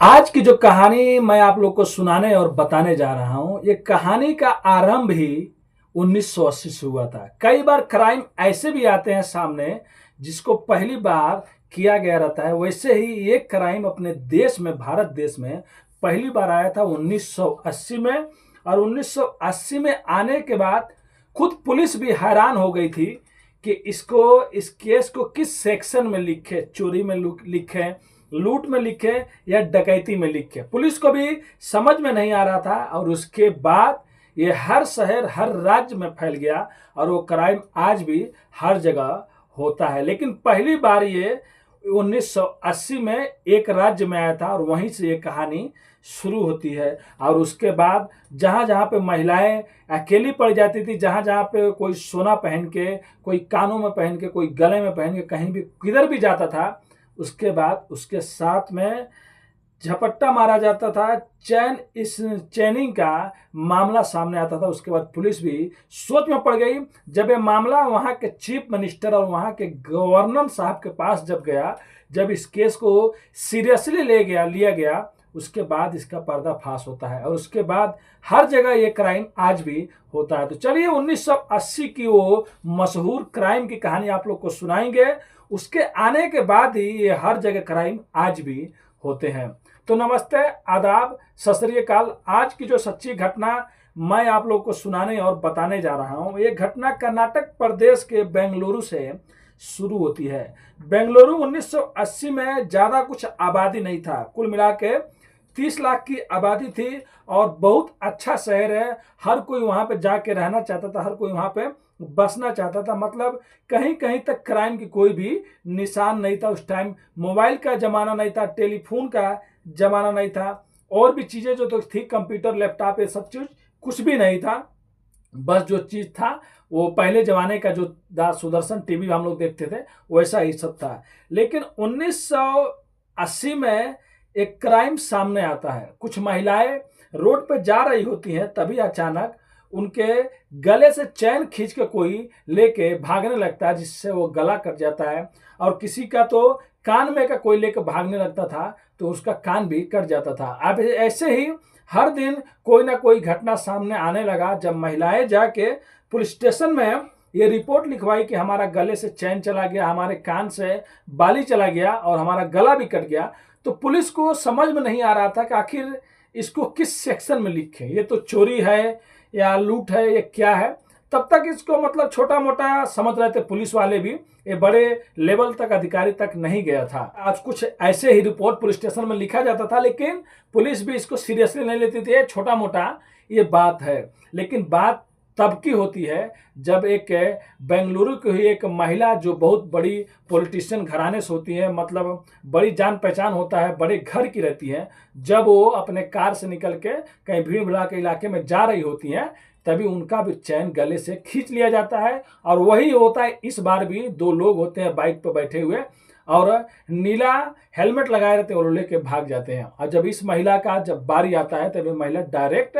आज की जो कहानी मैं आप लोग को सुनाने और बताने जा रहा हूं, ये कहानी का आरंभ ही 1980 से हुआ था। कई बार क्राइम ऐसे भी आते हैं सामने जिसको पहली बार किया गया रहता है। वैसे ही एक क्राइम अपने देश में, भारत देश में पहली बार आया था 1980 में। और 1980 में आने के बाद खुद पुलिस भी हैरान हो गई थी कि इस केस को किस सेक्शन में लिखे, चोरी में लिखे, लूट में लिखे या डकैती में लिखे। पुलिस को भी समझ में नहीं आ रहा था। और उसके बाद ये हर शहर, हर राज्य में फैल गया और वो क्राइम आज भी हर जगह होता है। लेकिन पहली बार ये 1980 में एक राज्य में आया था और वहीं से ये कहानी शुरू होती है। और उसके बाद जहाँ जहाँ पे महिलाएं अकेली पड़ जाती थी, जहाँ जहाँ पे कोई सोना पहन के, कोई कानों में पहन के, कोई गले में पहन के कहीं भी किधर भी जाता था, उसके बाद उसके साथ में झपट्टा मारा जाता था। चैनिंग का मामला सामने आता था। उसके बाद पुलिस भी सोच में पड़ गई। जब ये मामला वहां के चीफ मिनिस्टर और वहां के गवर्नर साहब के पास जब गया, जब इस केस को सीरियसली लिया गया, उसके बाद इसका पर्दाफाश होता है। और उसके बाद हर जगह ये क्राइम आज भी होता है। तो चलिए 1980 की वो मशहूर क्राइम की कहानी आप लोग को सुनाएंगे। उसके आने के बाद ही ये हर जगह क्राइम आज भी होते हैं। तो नमस्ते, आदाब, सत श्री अकाल। आज की जो सच्ची घटना मैं आप लोग को सुनाने और बताने जा रहा हूं, ये घटना कर्नाटक प्रदेश के बेंगलुरु से शुरू होती है। बेंगलुरु 1980 में ज्यादा कुछ आबादी नहीं था। कुल मिला के 30 लाख की आबादी थी और बहुत अच्छा शहर है। हर कोई वहां पे जाके रहना चाहता था, हर कोई वहां पे बसना चाहता था। मतलब कहीं कहीं तक क्राइम की कोई भी निशान नहीं था। उस टाइम मोबाइल का जमाना नहीं था, टेलीफोन का जमाना नहीं था, और भी चीजें जो तो थी, कंप्यूटर, लैपटॉप, ये सब चीज कुछ भी नहीं था। बस जो चीज था वो पहले जमाने का जो सुदर्शन टीवी हम लोग देखते थे, वैसा ही सब था। लेकिन 1980 में एक क्राइम सामने आता है। कुछ महिलाएं रोड पे जा रही होती हैं, तभी अचानक उनके गले से चैन खींच के कोई लेके भागने लगता है, जिससे वो गला कट जाता है। और किसी का तो कान में का कोई लेकर भागने लगता था तो उसका कान भी कट जाता था। अब ऐसे ही हर दिन कोई ना कोई घटना सामने आने लगा। जब महिलाएं जाके पुलिस स्टेशन में ये रिपोर्ट लिखवाई कि हमारा गले से चैन चला गया, हमारे कान से बाली चला गया और हमारा गला भी कट गया, तो पुलिस को समझ में नहीं आ रहा था कि आखिर इसको किस सेक्शन में लिखें। ये तो चोरी है या लूट है, ये क्या है। तब तक इसको मतलब छोटा मोटा समझ रहे थे पुलिस वाले भी, ये बड़े लेवल तक, अधिकारी तक नहीं गया था। आज कुछ ऐसे ही रिपोर्ट पुलिस स्टेशन में लिखा जाता था, लेकिन पुलिस भी इसको सीरियसली नहीं लेती थी। छोटा मोटा ये बात है। लेकिन बात तब की होती है जब एक बेंगलुरु की हुई एक महिला, जो बहुत बड़ी पॉलिटिशियन घराने से होती है, मतलब बड़ी जान पहचान होता है, बड़े घर की रहती है, जब वो अपने कार से निकल के कहीं भीड़ भाड़ के इलाके में जा रही होती हैं, तभी उनका भी चैन गले से खींच लिया जाता है। और वही होता है इस बार भी। दो लोग होते हैं बाइक पर बैठे हुए और नीला हेलमेट लगाए रहते हैं और लेके भाग जाते हैं। और जब इस महिला का जब बारी आता है तभी महिला डायरेक्ट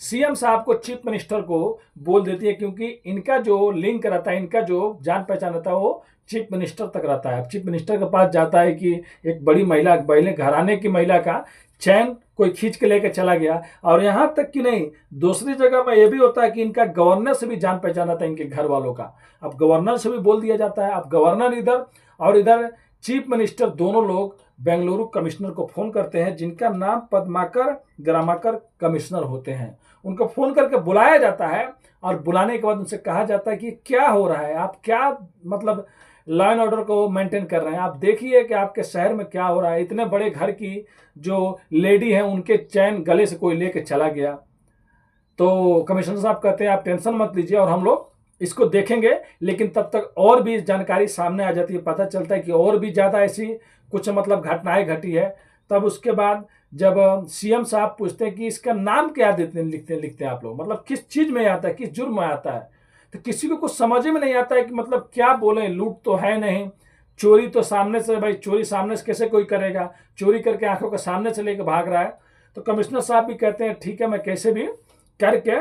सीएम साहब को, चीफ मिनिस्टर को बोल देती है, क्योंकि इनका जो लिंक रहता है, इनका जो जान पहचान रहता है, वो चीफ मिनिस्टर तक रहता है। चीफ मिनिस्टर के पास जाता है कि एक बड़ी महिला, पहले घराने की महिला का चैन कोई खींच के लेकर चला गया। और यहां तक कि नहीं, दूसरी जगह में यह भी होता है कि इनका गवर्नर से भी जान पहचान रहता है, इनके घर वालों का। अब गवर्नर से भी बोल दिया जाता है। अब गवर्नर इधर और इधर चीफ मिनिस्टर, दोनों लोग बेंगलुरु कमिश्नर को फोन करते हैं, जिनका नाम पद्माकर ग्रामाकर कमिश्नर होते हैं। उनको फोन करके बुलाया जाता है और बुलाने के बाद उनसे कहा जाता है कि क्या हो रहा है, आप क्या मतलब लॉ एंड ऑर्डर को मेंटेन कर रहे हैं, आप देखिए कि आपके शहर में क्या हो रहा है। इतने बड़े घर की जो लेडी है, उनके चैन गले से कोई लेके चला गया। तो कमिश्नर साहब कहते हैं आप टेंशन मत लीजिए और हम लोग इसको देखेंगे। लेकिन तब तक और भी जानकारी सामने आ जाती है, पता चलता है कि और भी ज्यादा ऐसी कुछ मतलब घटनाएं घटी है। तब उसके बाद जब सीएम साहब पूछते हैं कि इसका नाम क्या लिखते हैं आप लोग, मतलब किस चीज में आता है, किस जुर्म में आता है, तो किसी को कुछ समझ में नहीं आता है कि मतलब क्या बोले। लूट तो है नहीं, चोरी तो सामने से, भाई चोरी सामने से कैसे कोई करेगा, चोरी करके आंखों के सामने से लेकर भाग रहा है। तो कमिश्नर साहब भी कहते हैं ठीक है, मैं कैसे भी करके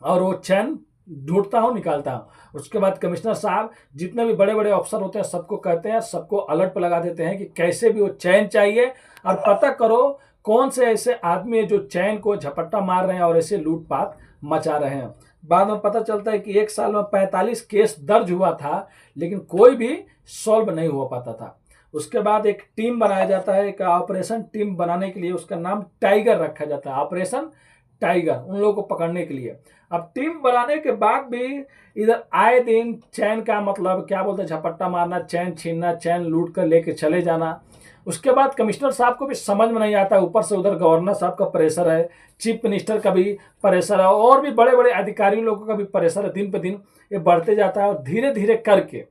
और वो चैन ढूंढता हूँ, निकालता हूँ। उसके बाद कमिश्नर साहब जितने भी बड़े बड़े अफसर होते हैं सबको कहते हैं, सबको अलर्ट पर लगा देते हैं कि कैसे भी वो चैन चाहिए और पता करो कौन से ऐसे आदमी है जो चैन को झपट्टा मार रहे हैं और ऐसे लूटपाट मचा रहे हैं। बाद में पता चलता है कि एक साल में 45 केस दर्ज हुआ था, लेकिन कोई भी सॉल्व नहीं हो पाता था। उसके बाद एक टीम बनाया जाता है, एक ऑपरेशन टीम बनाने के लिए उसका नाम टाइगर रखा जाता है, ऑपरेशन टाइगर, उन लोगों को पकड़ने के लिए। अब टीम बनाने के बाद भी इधर आए दिन चैन का मतलब क्या बोलते हैं, झपट्टा मारना, चैन छीनना, चैन लूट कर लेके चले जाना। उसके बाद कमिश्नर साहब को भी समझ में नहीं आता, ऊपर से उधर गवर्नर साहब का प्रेशर है, चीफ मिनिस्टर का भी प्रेशर है और भी बड़े बड़े अधिकारी लोगों का भी प्रेशर है। दिन पे दिन ये बढ़ते जाता है और धीरे धीरे करके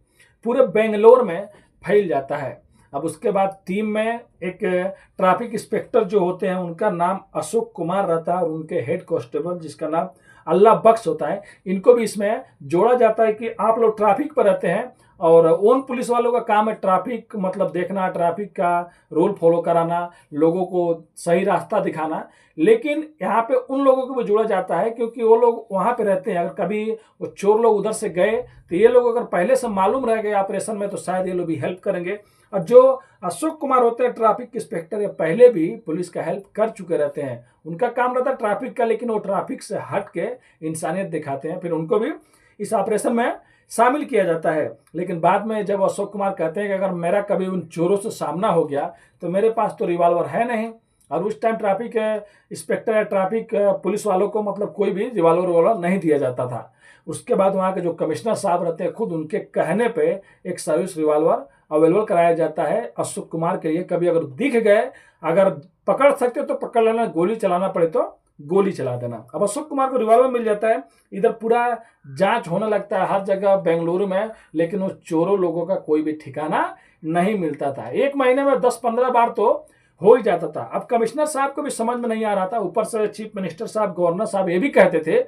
पूरे बेंगलोर में फैल जाता है। अब उसके बाद टीम में एक ट्रैफिक इंस्पेक्टर जो होते हैं उनका नाम अशोक कुमार रहता है और उनके हेड कांस्टेबल जिसका नाम अल्लाह बख्श होता है। इनको भी इसमें जोड़ा जाता है कि आप लोग ट्रैफिक पर रहते हैं और ओन पुलिस वालों का काम है ट्रैफिक मतलब देखना, ट्रैफिक का रूल फॉलो कराना, लोगों को सही रास्ता दिखाना। लेकिन यहाँ पे उन लोगों को भी जोड़ा जाता है क्योंकि वो लोग वहाँ पे रहते हैं। अगर कभी वो चोर लोग उधर से गए तो ये लोग अगर पहले से मालूम रह गए ऑपरेशन में तो शायद ये लोग भी हेल्प करेंगे। और जो अशोक कुमार होते हैं ट्रैफिक इंस्पेक्टर, ये पहले भी पुलिस का हेल्प कर चुके रहते हैं। उनका काम रहता है ट्रैफिक का, लेकिन वो ट्रैफिक से हट के इंसानियत दिखाते हैं। फिर उनको भी इस ऑपरेशन में शामिल किया जाता है। लेकिन बाद में जब अशोक कुमार कहते हैं कि अगर मेरा कभी उन चोरों से सामना हो गया तो मेरे पास तो रिवॉल्वर है नहीं, और उस टाइम ट्रैफिक इंस्पेक्टर या ट्रैफिक पुलिस वालों को मतलब कोई भी रिवॉल्वर वाला नहीं दिया जाता था। उसके बाद वहाँ के जो कमिश्नर साहब रहते हैं खुद उनके कहने पे एक सर्विस रिवॉल्वर अवेलेबल कराया जाता है अशोक कुमार के लिए। कभी अगर दिख गए, अगर पकड़ सकते तो पकड़ लेना, गोली चलाना पड़े तो गोली चला देना। अब अशोक कुमार को रिवॉल्वर मिल जाता है। इधर पूरा जांच होने लगता है हर जगह बेंगलुरु में, लेकिन वो चोरों लोगों का कोई भी ठिकाना नहीं मिलता था। एक महीने में 10-15 बार तो हो ही जाता था। अब कमिश्नर साहब को भी समझ में नहीं आ रहा था, ऊपर से चीफ मिनिस्टर साहब, गवर्नर साहब ये भी कहते थे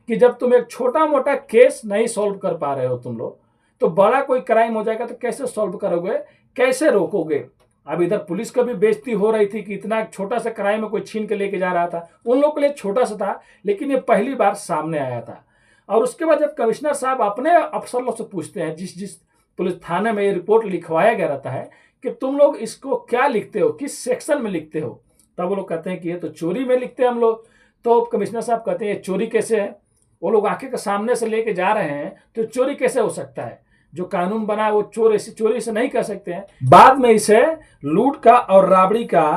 कि जब तुम एक छोटा मोटा केस नहीं सॉल्व कर पा रहे हो तुम लोग, तो बड़ा कोई क्राइम हो जाएगा तो कैसे सॉल्व करोगे, कैसे रोकोगे। अब इधर पुलिस का भी बेइज्जती हो रही थी कि इतना छोटा सा क्राइम में कोई छीन के लेके जा रहा था। उन लोगों के लिए छोटा सा था, लेकिन ये पहली बार सामने आया था। और उसके बाद जब कमिश्नर साहब अपने अफसर लोग से पूछते हैं, जिस जिस पुलिस थाने में ये रिपोर्ट लिखवाया गया रहता है कि तुम लोग इसको क्या लिखते हो, किस सेक्शन में लिखते हो, तब वो लोग कहते हैं कि ये तो चोरी में लिखते हैं हम लोग। तो कमिश्नर साहब कहते हैं ये चोरी कैसे है, वो लोग आंखें के सामने से लेके जा रहे हैं तो चोरी कैसे हो सकता है, जो कानून बना है वो चोरी से नहीं कर सकते हैं। बाद में इसे लूट का और राबड़ी का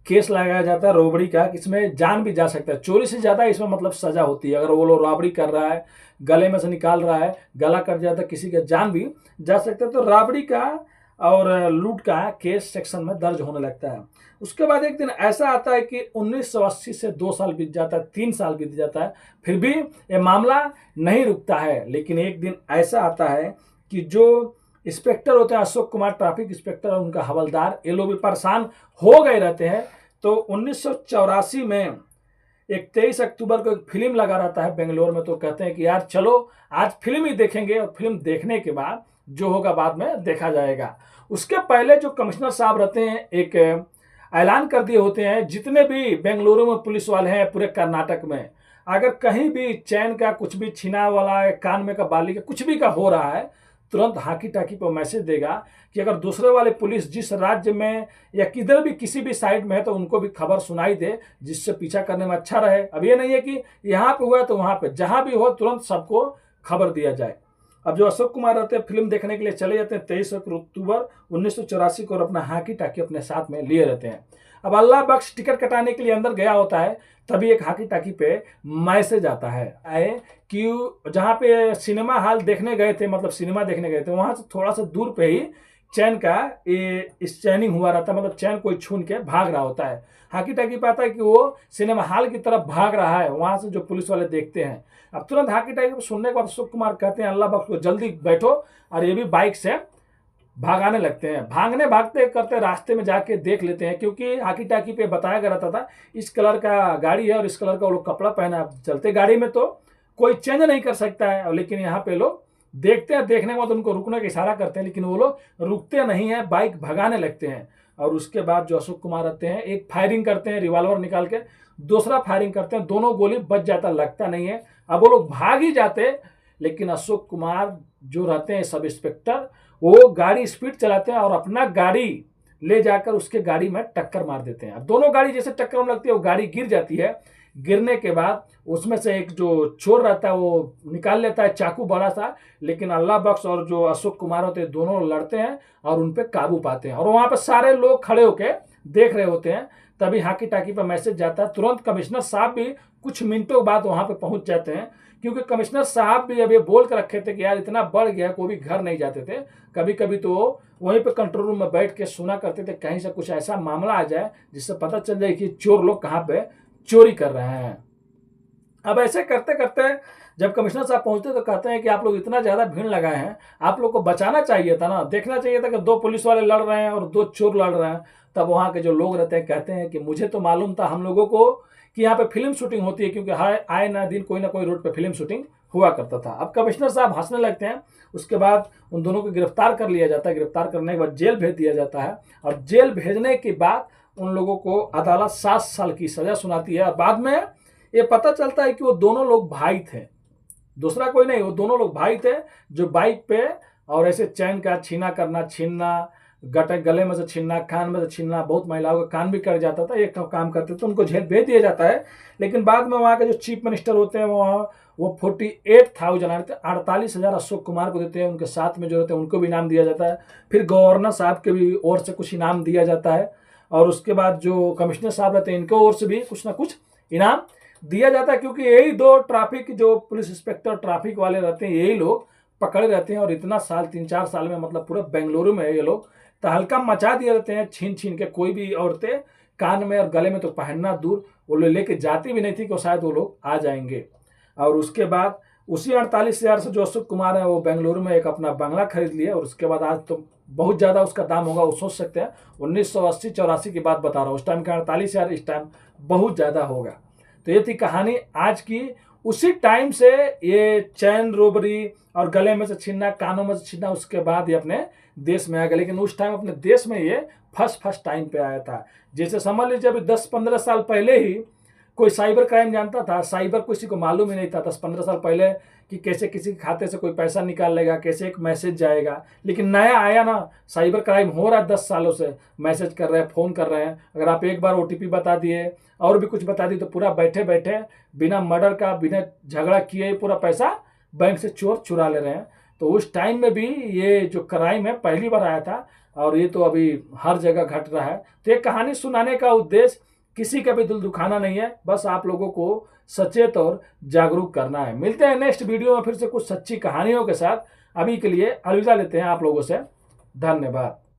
केस लगाया जाता है, रोबड़ी का, इसमें जान भी जा सकता है। चोरी से ज्यादा इसमें मतलब सजा होती है। अगर वो लोग राबड़ी कर रहा है, गले में से निकाल रहा है, गला कट जाता है, किसी का जान भी जा सकता है। तो राबड़ी का और लूट का केस सेक्शन में दर्ज होने लगता है। उसके बाद एक दिन ऐसा आता है कि 1980 से 2 साल बीत जाता है, 3 साल बीत जाता है, फिर भी ये मामला नहीं रुकता है। लेकिन एक दिन ऐसा आता है कि जो इंस्पेक्टर होते हैं अशोक कुमार, ट्रैफिक इंस्पेक्टर और उनका हवलदार, ये लोग भी परेशान हो गए रहते हैं। तो 1984 में एक 23 अक्टूबर को एक फिल्म लगा रहता है बेंगलोर में। तो कहते हैं कि यार चलो आज फिल्म ही देखेंगे, और फिल्म देखने के बाद जो होगा बाद में देखा जाएगा। उसके पहले जो कमिश्नर साहब रहते हैं एक ऐलान कर दिए होते हैं, जितने भी बेंगलुरु में पुलिस वाले हैं पूरे कर्नाटक में, अगर कहीं भी चैन का कुछ भी छीना वाला है, कान में का बाली का कुछ भी का हो रहा है, तुरंत हाकी टाकी पर मैसेज देगा कि अगर दूसरे वाले पुलिस जिस राज्य में या किधर भी किसी भी साइड में है तो उनको भी खबर सुनाई दे, जिससे पीछा करने में अच्छा रहे। अब ये नहीं है कि यहाँ पे हुआ है तो वहां पे, जहां भी हो तुरंत सबको खबर दिया जाए। अब जो अशोक कुमार रहते हैं फिल्म देखने के लिए चले जाते हैं 23 अक्टूबर 1984 को, और अपना हाकी टाकी अपने साथ में लिए रहते हैं। अब अल्लाह बख्श टिकट कटाने के लिए अंदर गया होता है, तभी एक हाकी टाकी पे मैसेज आता है कि जहाँ पे सिनेमा हॉल देखने गए थे, मतलब सिनेमा देखने गए थे, वहां से थोड़ा सा दूर पे ही चैन का स्चैनिंग हुआ रहता है, मतलब चैन कोई छून के भाग रहा होता है। हाकी टाकी पे आता है कि वो सिनेमा हॉल की तरफ भाग रहा है, वहां से जो पुलिस वाले देखते हैं। अब तुरंत हाकी टाकी सुनने के बाद अशोक कुमार कहते हैं अल्लाह बख्श को जल्दी बैठो, और ये भी बाइक से भागाने लगते हैं। भागने भागते करते रास्ते में जाके देख लेते हैं, क्योंकि हाकी टाकी पे बताया गया रहता था इस कलर का गाड़ी है और इस कलर का वो लोग कपड़ा पहना है। चलते गाड़ी में तो कोई चेंज नहीं कर सकता है, लेकिन यहाँ पे लोग देखते हैं, देखने के बाद उनको रुकने का इशारा करते हैं, लेकिन वो लोग रुकते नहीं है, बाइक भगाने लगते हैं। और उसके बाद जो अशोक कुमार रहते हैं एक फायरिंग करते हैं रिवॉल्वर निकाल के, दूसरा फायरिंग करते हैं, दोनों गोली बच जाता, लगता नहीं है। अब वो लोग भाग ही जाते लेकिन अशोक कुमार जो रहते हैं सब इंस्पेक्टर, वो गाड़ी स्पीड चलाते हैं और अपना गाड़ी ले जाकर उसके गाड़ी में टक्कर मार देते हैं। अब दोनों गाड़ी जैसे टक्कर में लगती है वो गाड़ी गिर जाती है। गिरने के बाद उसमें से एक जो चोर रहता है वो निकाल लेता है चाकू बड़ा सा, लेकिन अल्लाह बख्श और जो अशोक कुमार होते हैं दोनों लड़ते हैं और उन पर काबू पाते हैं। और वहां पर सारे लोग खड़े होके देख रहे होते हैं। तभी हाकी टाकी पर मैसेज जाता है। तुरंत कमिश्नर साहब भी कुछ मिनटों बाद वहां पे पहुंच जाते हैं, क्योंकि कमिश्नर साहब भी अभी बोल कर रखे थे कि यार इतना बढ़ गया, कोई भी घर नहीं जाते थे। कभी कभी तो वहीं पे कंट्रोल रूम में बैठ के सुना करते थे, कहीं से कुछ ऐसा मामला आ जाए जिससे पता चल जाए कि चोर लोग कहाँ पे चोरी कर रहे हैं। अब ऐसे करते करते जब कमिश्नर साहब पहुंचते तो कहते हैं कि आप लोग इतना ज्यादा भीड़ लगाए हैं, आप लोग को बचाना चाहिए था ना, देखना चाहिए था कि 2 पुलिस वाले लड़ रहे हैं और 2 चोर लड़ रहे हैं। तब वहां के जो लोग रहते हैं कहते हैं कि मुझे तो मालूम था हम लोगों को कि यहाँ पे फिल्म शूटिंग होती है, क्योंकि हर आए ना दिन कोई ना कोई रोड पे फिल्म शूटिंग हुआ करता था। अब कमिश्नर साहब हंसने लगते हैं। उसके बाद उन दोनों को गिरफ्तार कर लिया जाता है। गिरफ्तार करने के बाद जेल भेज दिया जाता है, और जेल भेजने के बाद उन लोगों को अदालत 7 साल की सजा सुनाती है। और बाद में ये पता चलता है कि वो दोनों लोग भाई थे, दूसरा कोई नहीं, वो दोनों लोग भाई थे जो बाइक पे और ऐसे चैन का छीनना, गले में से छीनना, कान में से छीनना, बहुत महिलाओं का कान भी कट जाता था, एक काम करते थे, उनको जेल भेज दिया जाता है। लेकिन बाद में वहाँ के जो चीफ मिनिस्टर होते हैं वो 48,000 48,000 अशोक कुमार को देते हैं। उनके साथ में जो रहते हैं उनको भी इनाम दिया जाता है। फिर गवर्नर साहब के भी ओर से कुछ इनाम दिया जाता है, और उसके बाद जो कमिश्नर साहब रहते हैं इनके ओर से भी कुछ ना कुछ इनाम दिया जाता है, क्योंकि यही 2 ट्रैफिक जो पुलिस इंस्पेक्टर ट्रैफिक वाले रहते हैं यही लोग पकड़े रहते हैं। और इतना साल 3-4 साल में मतलब पूरे बेंगलुरु में ये लोग तहलका मचा दिए रहते हैं, छीन छीन के। कोई भी औरतें कान में और गले में तो पहनना दूर, वो लोग लेके जाती भी नहीं थी कि शायद वो लोग आ जाएंगे। और उसके बाद उसी 48,000 से जो अशोक कुमार है वो बेंगलुरु में एक अपना बंगला खरीद लिया। और उसके बाद आज तो बहुत ज़्यादा उसका दाम होगा, वो सोच सकते हैं 1980-84 की बात बता रहा हूँ। उस टाइम का 48,000 इस टाइम बहुत ज़्यादा होगा। तो ये थी कहानी आज की। उसी टाइम से ये चैन रोबरी और गले में से छीनना, कानों में से छीनना, उसके बाद ये अपने देश में आ गया। लेकिन उस टाइम अपने देश में ये फर्स्ट टाइम पे आया था। जैसे समझ लीजिए अभी 10-15 साल पहले ही कोई साइबर क्राइम जानता था, साइबर किसी को मालूम ही नहीं था 10-15 साल पहले कि कैसे किसी के खाते से कोई पैसा निकाल लेगा, कैसे एक मैसेज जाएगा। लेकिन नया आया ना, साइबर क्राइम हो रहा है 10 सालों से, मैसेज कर रहे हैं, फ़ोन कर रहे हैं। अगर आप एक बार OTP बता दिए और भी कुछ बता दिए तो पूरा बैठे बैठे बिना मर्डर का, बिना झगड़ा किए पूरा पैसा बैंक से चोर चुरा ले रहे हैं। तो उस टाइम में भी ये जो क्राइम है पहली बार आया था, और ये तो अभी हर जगह घट रहा है। तो ये कहानी सुनाने का उद्देश्य किसी का भी दिल दुखाना नहीं है, बस आप लोगों को सचेत और जागरूक करना है। मिलते हैं नेक्स्ट वीडियो में फिर से कुछ सच्ची कहानियों के साथ। अभी के लिए अलविदा लेते हैं आप लोगों से। धन्यवाद।